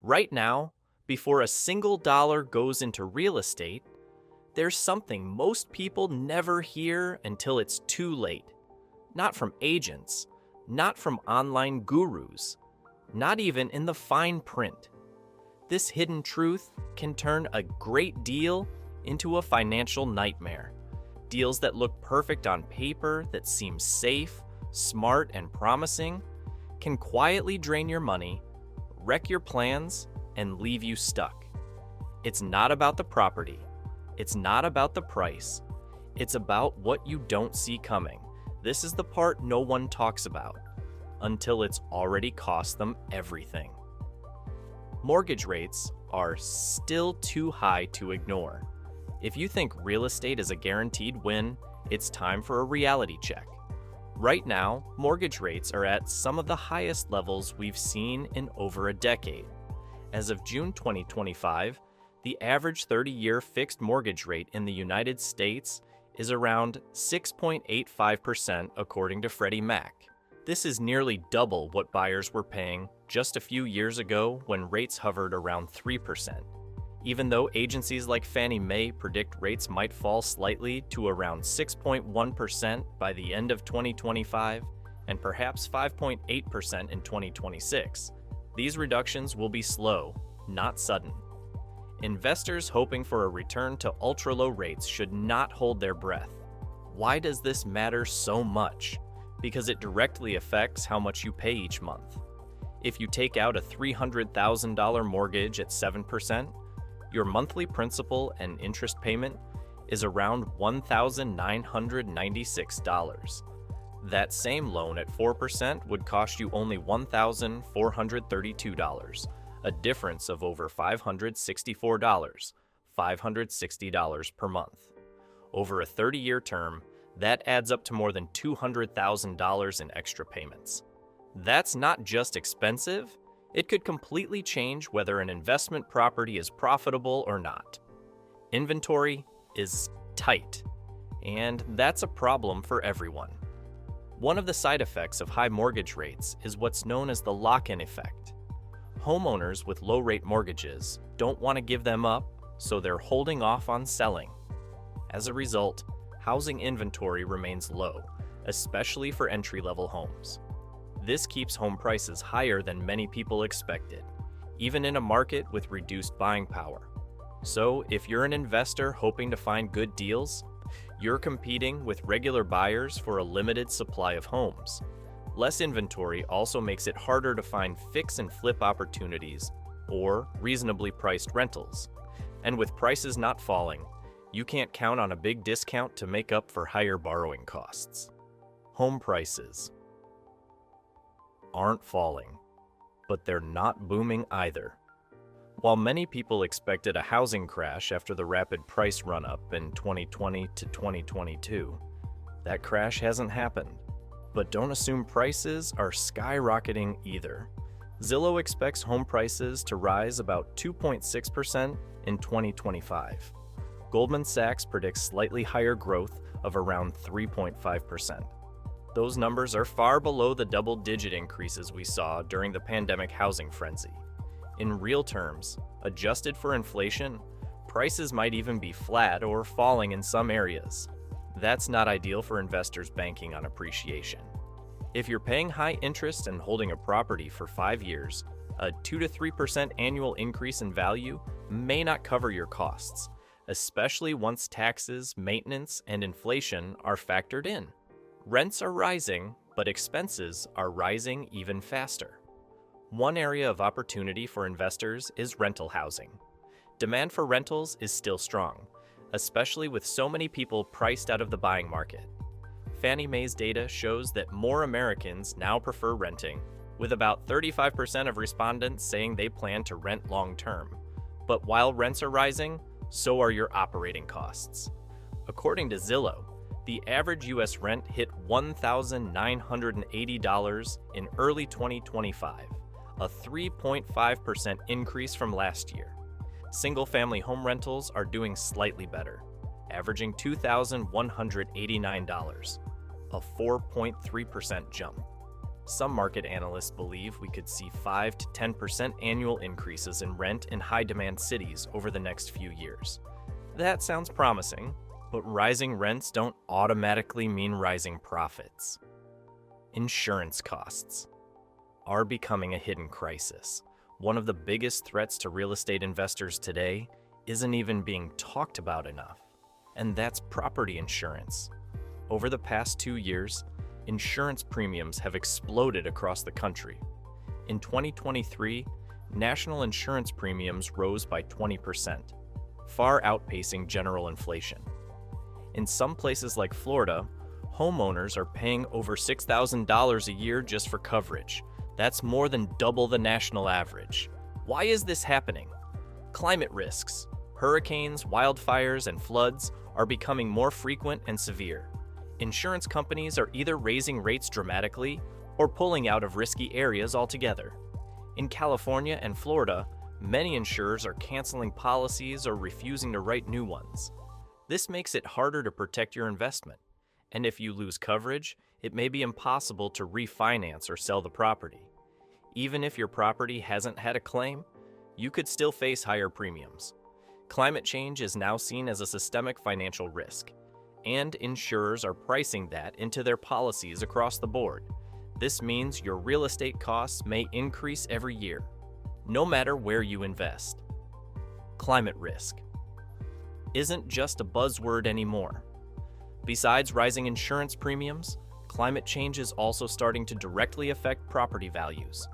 Right now, before a single dollar goes into real estate, there's something most people never hear until it's too late. Not from agents, not from online gurus, not even in the fine print. This hidden truth can turn a great deal into a financial nightmare. Deals that look perfect on paper, that seem safe, smart, and promising, can quietly drain your money, wreck your plans, and leave you stuck. It's not about the property. It's not about the price. It's about what you don't see coming. This is the part no one talks about, until it's already cost them everything. Mortgage rates are still too high to ignore. If you think real estate is a guaranteed win, it's time for a reality check. Right now, mortgage rates are at some of the highest levels we've seen in over a decade. As of June 2025, the average 30-year fixed mortgage rate in the United States is around 6.85% according to Freddie Mac. This is nearly double what buyers were paying just a few years ago when rates hovered around 3%. Even though agencies like Fannie Mae predict rates might fall slightly to around 6.1% by the end of 2025 and perhaps 5.8% in 2026, these reductions will be slow, not sudden. Investors hoping for a return to ultra-low rates should not hold their breath. Why does this matter so much? Because it directly affects how much you pay each month. If you take out a $300,000 mortgage at 7%, your monthly principal and interest payment is around $1,996. That same loan at 4% would cost you only $1,432, a difference of over $564, $560 per month. Over a 30-year term, that adds up to more than $200,000 in extra payments. That's not just expensive, it could completely change whether an investment property is profitable or not. Inventory is tight, and that's a problem for everyone. One of the side effects of high mortgage rates is what's known as the lock-in effect. Homeowners with low-rate mortgages don't want to give them up, so they're holding off on selling. As a result, housing inventory remains low, especially for entry-level homes. This keeps home prices higher than many people expected, even in a market with reduced buying power. So, if you're an investor hoping to find good deals, you're competing with regular buyers for a limited supply of homes. Less inventory also makes it harder to find fix and flip opportunities or reasonably priced rentals. And with prices not falling, you can't count on a big discount to make up for higher borrowing costs. Home prices aren't falling, but they're not booming either. While many people expected a housing crash after the rapid price run-up in 2020 to 2022, that crash hasn't happened. But don't assume prices are skyrocketing either. Zillow expects home prices to rise about 2.6% in 2025. Goldman Sachs predicts slightly higher growth of around 3.5%. Those numbers are far below the double-digit increases we saw during the pandemic housing frenzy. In real terms, adjusted for inflation, prices might even be flat or falling in some areas. That's not ideal for investors banking on appreciation. If you're paying high interest and holding a property for 5 years, a 2 to 3% annual increase in value may not cover your costs, especially once taxes, maintenance, and inflation are factored in. Rents are rising, but expenses are rising even faster. One area of opportunity for investors is rental housing. Demand for rentals is still strong, especially with so many people priced out of the buying market. Fannie Mae's data shows that more Americans now prefer renting, with about 35% of respondents saying they plan to rent long-term. But while rents are rising, so are your operating costs. According to Zillow, the average U.S. rent hit $1,980 in early 2025, a 3.5% increase from last year. Single-family home rentals are doing slightly better, averaging $2,189, a 4.3% jump. Some market analysts believe we could see 5 to 10% annual increases in rent in high-demand cities over the next few years. That sounds promising, but rising rents don't automatically mean rising profits. Insurance costs are becoming a hidden crisis. One of the biggest threats to real estate investors today isn't even being talked about enough, and that's property insurance. Over the past 2 years, insurance premiums have exploded across the country. In 2023, national insurance premiums rose by 20%, far outpacing general inflation. In some places like Florida, homeowners are paying over $6,000 a year just for coverage. That's more than double the national average. Why is this happening? Climate risks, hurricanes, wildfires, and floods are becoming more frequent and severe. Insurance companies are either raising rates dramatically or pulling out of risky areas altogether. In California and Florida, many insurers are canceling policies or refusing to write new ones. This makes it harder to protect your investment, and if you lose coverage, it may be impossible to refinance or sell the property. Even if your property hasn't had a claim, you could still face higher premiums. Climate change is now seen as a systemic financial risk, and insurers are pricing that into their policies across the board. This means your real estate costs may increase every year, no matter where you invest. Climate risk isn't just a buzzword anymore. Besides rising insurance premiums, climate change is also starting to directly affect property values.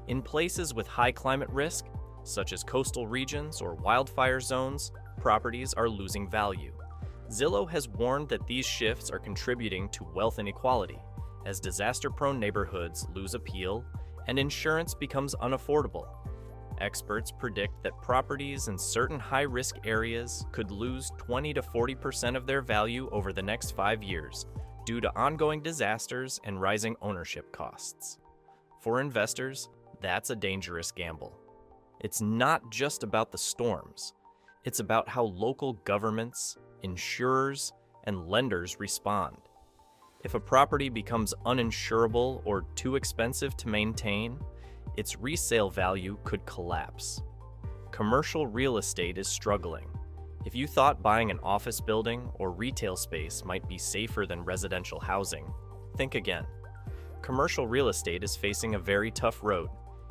In places with high climate risk, such as coastal regions or wildfire zones, properties are losing value. Zillow has warned that these shifts are contributing to wealth inequality, as disaster-prone neighborhoods lose appeal and insurance becomes unaffordable. Experts predict that properties in certain high-risk areas could lose 20 to 40% of their value over the next 5 years due to ongoing disasters and rising ownership costs. For investors, that's a dangerous gamble. It's not just about the storms. It's about how local governments, insurers, and lenders respond. If a property becomes uninsurable or too expensive to maintain, its resale value could collapse. Commercial real estate is struggling. If you thought buying an office building or retail space might be safer than residential housing, think again. Commercial real estate is facing a very tough road.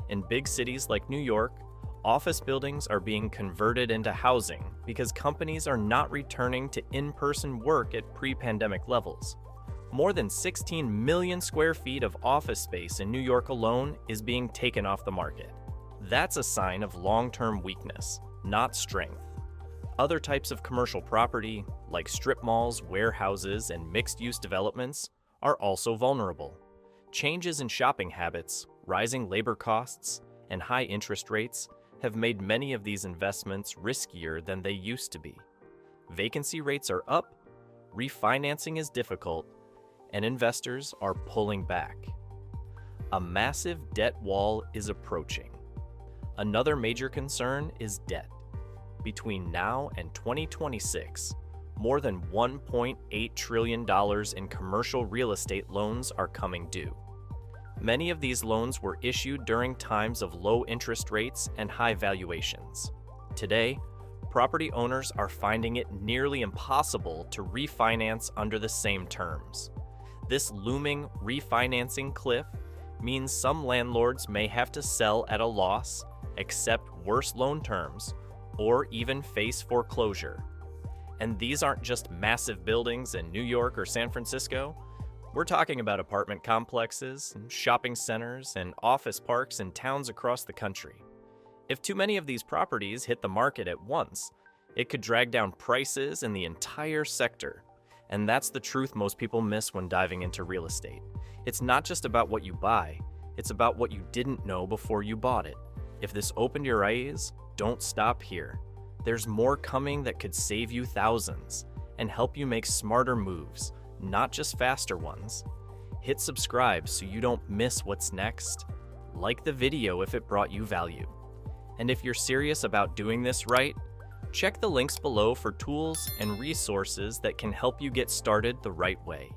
In big cities like New York, office buildings are being converted into housing because companies are not returning to in-person work at pre-pandemic levels. More than 16 million square feet of office space in New York alone is being taken off the market. That's a sign of long-term weakness, not strength. Other types of commercial property, like strip malls, warehouses, and mixed-use developments, are also vulnerable. Changes in shopping habits, rising labor costs, and high interest rates have made many of these investments riskier than they used to be. Vacancy rates are up, refinancing is difficult, and investors are pulling back. A massive debt wall is approaching. Another major concern is debt. Between now and 2026, more than $1.8 trillion in commercial real estate loans are coming due. Many of these loans were issued during times of low interest rates and high valuations. Today, property owners are finding it nearly impossible to refinance under the same terms. This looming refinancing cliff means some landlords may have to sell at a loss, accept worse loan terms, or even face foreclosure. And these aren't just massive buildings in New York or San Francisco. We're talking about apartment complexes, and shopping centers, and office parks in towns across the country. If too many of these properties hit the market at once, it could drag down prices in the entire sector. And that's the truth most people miss when diving into real estate. It's not just about what you buy, it's about what you didn't know before you bought it. If this opened your eyes, don't stop here. There's more coming that could save you thousands and help you make smarter moves, not just faster ones. Hit subscribe so you don't miss what's next. Like the video if it brought you value. And if you're serious about doing this right, check the links below for tools and resources that can help you get started the right way.